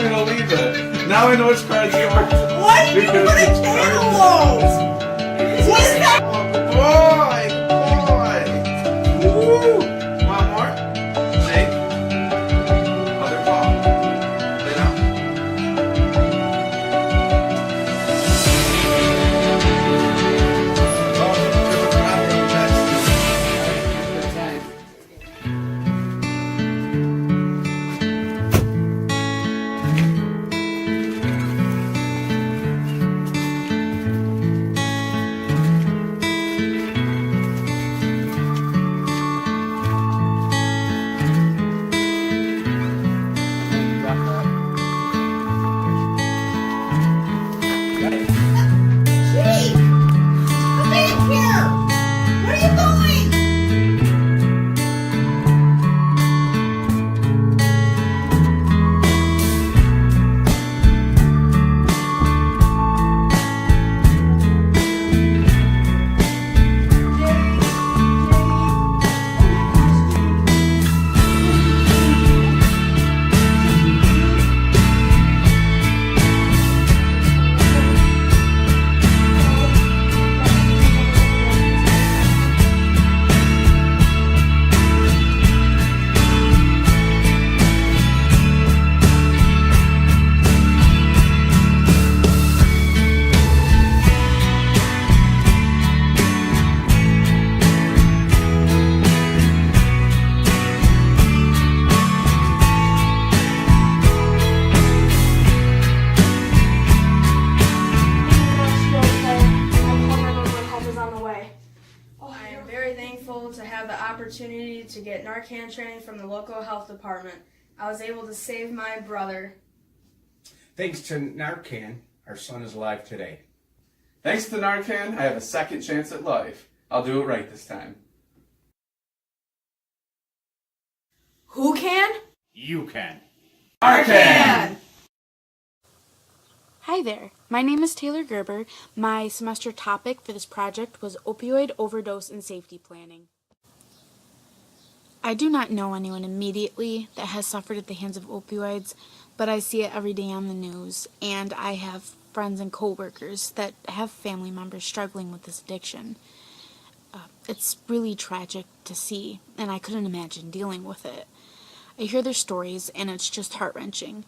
told me to leave it. Now I know which card's yours. What? Because What it's is cantaloupe? What is that? Boy! Woo! Want more? Shake. Other paw. Lay down. Chief! Come back here! Where are you going? I am very thankful to have the opportunity to get Narcan training from the local health department. I was able to save my brother. Thanks to Narcan, our son is alive today. Thanks to Narcan, I have a second chance at life. I'll do it right this time. Who can? You can. Narcan! Hi there, my name is Taylor Gerber. My semester topic for this project was opioid overdose and safety planning. I do not know anyone immediately that has suffered at the hands of opioids, but I see it every day on the news, and I have friends and coworkers that have family members struggling with this addiction. It's really tragic to see, and I couldn't imagine dealing with it. I hear their stories, and it's just heart-wrenching.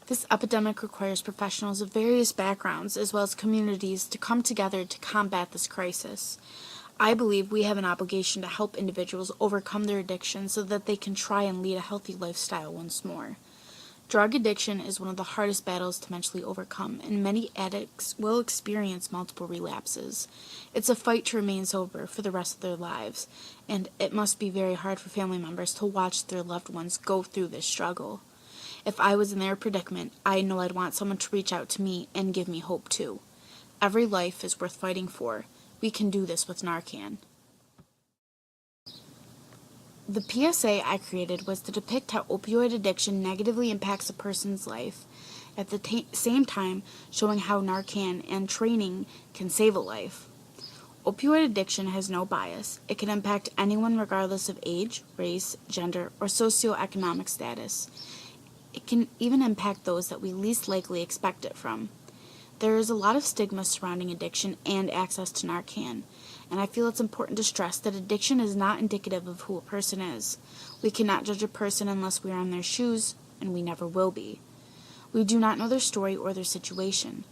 This epidemic requires professionals of various backgrounds as well as communities to come together to combat this crisis. I believe we have an obligation to help individuals overcome their addiction so that they can try and lead a healthy lifestyle once more. Drug addiction is one of the hardest battles to mentally overcome, and many addicts will experience multiple relapses. It's a fight to remain sober for the rest of their lives, and it must be very hard for family members to watch their loved ones go through this struggle. If I was in their predicament, I know I'd want someone to reach out to me and give me hope too. Every life is worth fighting for. We can do this with Narcan. The PSA I created was to depict how opioid addiction negatively impacts a person's life, at the same time showing how Narcan and training can save a life. Opioid addiction has no bias. It can impact anyone regardless of age, race, gender, or socioeconomic status. It can even impact those that we least likely expect it from. There is a lot of stigma surrounding addiction and access to Narcan, and I feel it's important to stress that addiction is not indicative of who a person is. We cannot judge a person unless we are in their shoes, and we never will be. We do not know their story or their situation.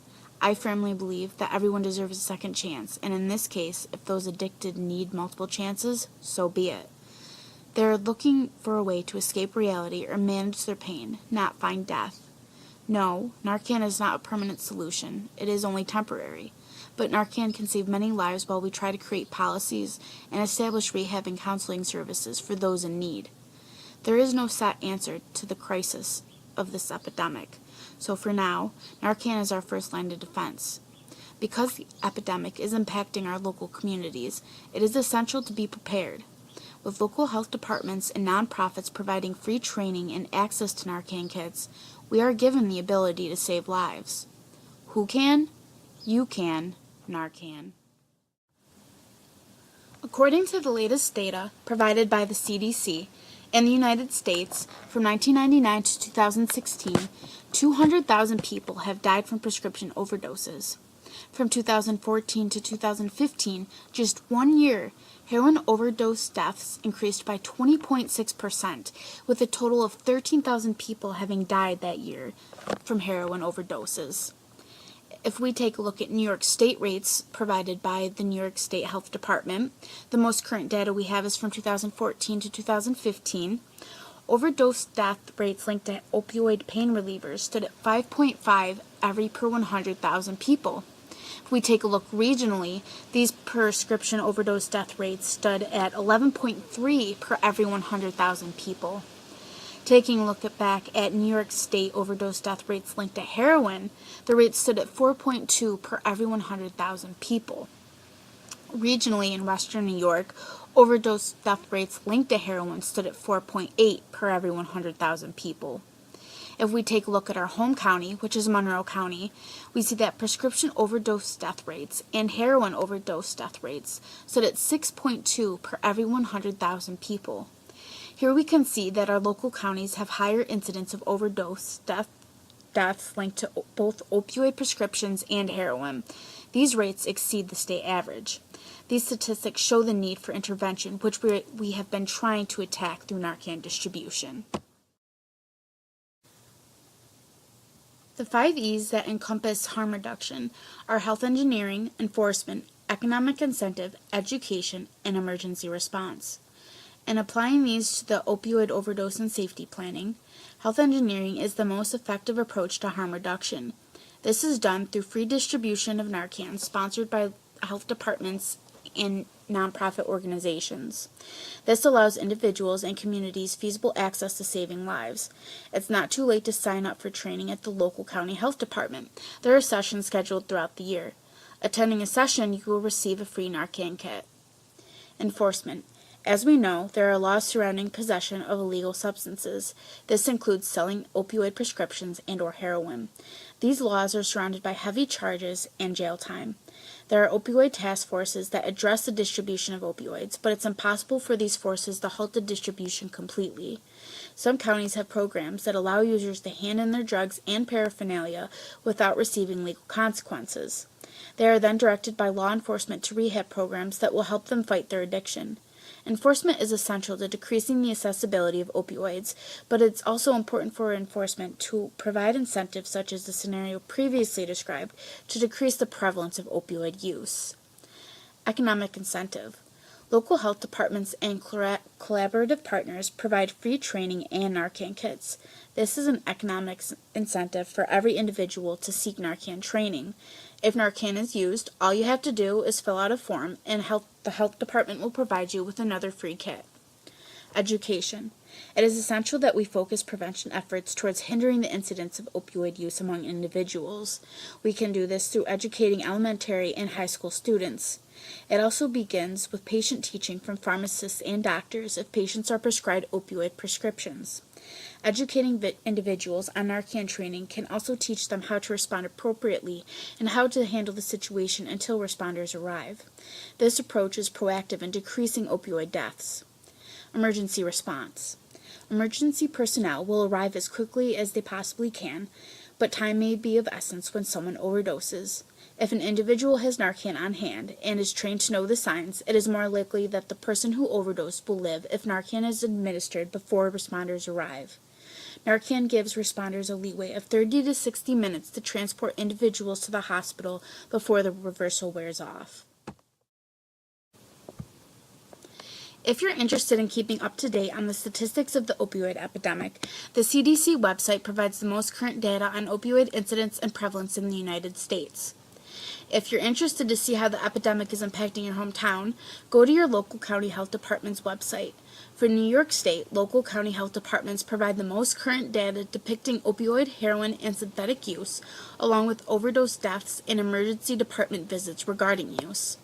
I firmly believe that everyone deserves a second chance, and in this case, if those addicted need multiple chances, so be it. They're looking for a way to escape reality or manage their pain, not find death. No, Narcan is not a permanent solution. It is only temporary. But Narcan can save many lives while we try to create policies and establish rehab and counseling services for those in need. There is no set answer to the crisis of this epidemic. So for now, Narcan is our first line of defense. Because the epidemic is impacting our local communities, it is essential to be prepared. With local health departments and nonprofits providing free training and access to Narcan kits, we are given the ability to save lives. Who can? You can. Narcan. According to the latest data provided by the CDC, In the United States, from 1999 to 2016, 200,000 people have died from prescription overdoses. From 2014 to 2015, just 1 year, heroin overdose deaths increased by 20.6%, with a total of 13,000 people having died that year from heroin overdoses. If we take a look at New York State rates provided by the New York State Health Department, the most current data we have is from 2014 to 2015. Overdose death rates linked to opioid pain relievers stood at 5.5 every per 100,000 people. If we take a look regionally, these prescription overdose death rates stood at 11.3 per every 100,000 people. Taking a look back at New York State overdose death rates linked to heroin, the rate stood at 4.2 per every 100,000 people. Regionally in Western New York, overdose death rates linked to heroin stood at 4.8 per every 100,000 people. If we take a look at our home county, which is Monroe County, we see that prescription overdose death rates and heroin overdose death rates stood at 6.2 per every 100,000 people. Here we can see that our local counties have higher incidence of overdose deaths linked to both opioid prescriptions and heroin. These rates exceed the state average. These statistics show the need for intervention, which we have been trying to attack through Narcan distribution. The 5 E's that encompass harm reduction are health engineering, enforcement, economic incentive, education, and emergency response. In applying these to the opioid overdose and safety planning, health engineering is the most effective approach to harm reduction. This is done through free distribution of Narcan sponsored by health departments and nonprofit organizations. This allows individuals and communities feasible access to saving lives. It's not too late to sign up for training at the local county health department. There are sessions scheduled throughout the year. Attending a session, you will receive a free Narcan kit. Enforcement. As we know, there are laws surrounding possession of illegal substances. This includes selling opioid prescriptions and/or heroin. These laws are surrounded by heavy charges and jail time. There are opioid task forces that address the distribution of opioids, but it's impossible for these forces to halt the distribution completely. Some counties have programs that allow users to hand in their drugs and paraphernalia without receiving legal consequences. They are then directed by law enforcement to rehab programs that will help them fight their addiction. Enforcement is essential to decreasing the accessibility of opioids, but it's also important for enforcement to provide incentives such as the scenario previously described to decrease the prevalence of opioid use. Economic incentive. Local health departments and collaborative partners provide free training and Narcan kits. This is an economic incentive for every individual to seek Narcan training. If Narcan is used, all you have to do is fill out a form, and the health department will provide you with another free kit. Education. It is essential that we focus prevention efforts towards hindering the incidence of opioid use among individuals. We can do this through educating elementary and high school students. It also begins with patient teaching from pharmacists and doctors if patients are prescribed opioid prescriptions. Educating individuals on Narcan training can also teach them how to respond appropriately and how to handle the situation until responders arrive. This approach is proactive in decreasing opioid deaths. Emergency response. Emergency personnel will arrive as quickly as they possibly can, but time may be of essence when someone overdoses. If an individual has Narcan on hand and is trained to know the signs, it is more likely that the person who overdosed will live if Narcan is administered before responders arrive. Narcan gives responders a leeway of 30 to 60 minutes to transport individuals to the hospital before the reversal wears off. If you're interested in keeping up to date on the statistics of the opioid epidemic, the CDC website provides the most current data on opioid incidence and prevalence in the United States. If you're interested to see how the epidemic is impacting your hometown, go to your local county health department's website. For New York State, local county health departments provide the most current data depicting opioid, heroin, and synthetic use, along with overdose deaths and emergency department visits regarding use.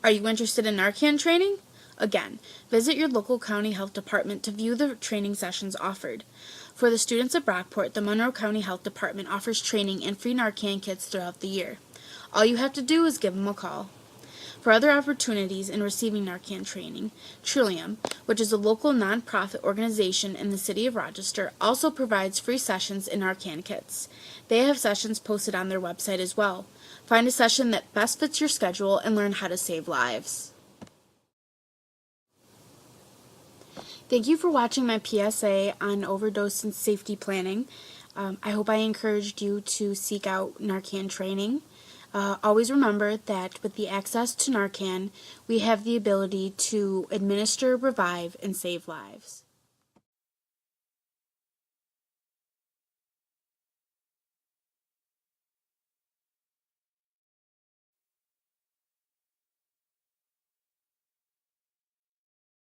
Are you interested in Narcan training? Again, visit your local county health department to view the training sessions offered. For the students of Brockport, the Monroe County Health Department offers training and free Narcan kits throughout the year. All you have to do is give them a call. For other opportunities in receiving Narcan training, Trillium, which is a local nonprofit organization in the city of Rochester, also provides free sessions in Narcan kits. They have sessions posted on their website as well. Find a session that best fits your schedule and learn how to save lives. Thank you for watching my PSA on overdose and safety planning. I hope I encouraged you to seek out Narcan training. Always remember that with the access to Narcan, we have the ability to administer, revive, and save lives.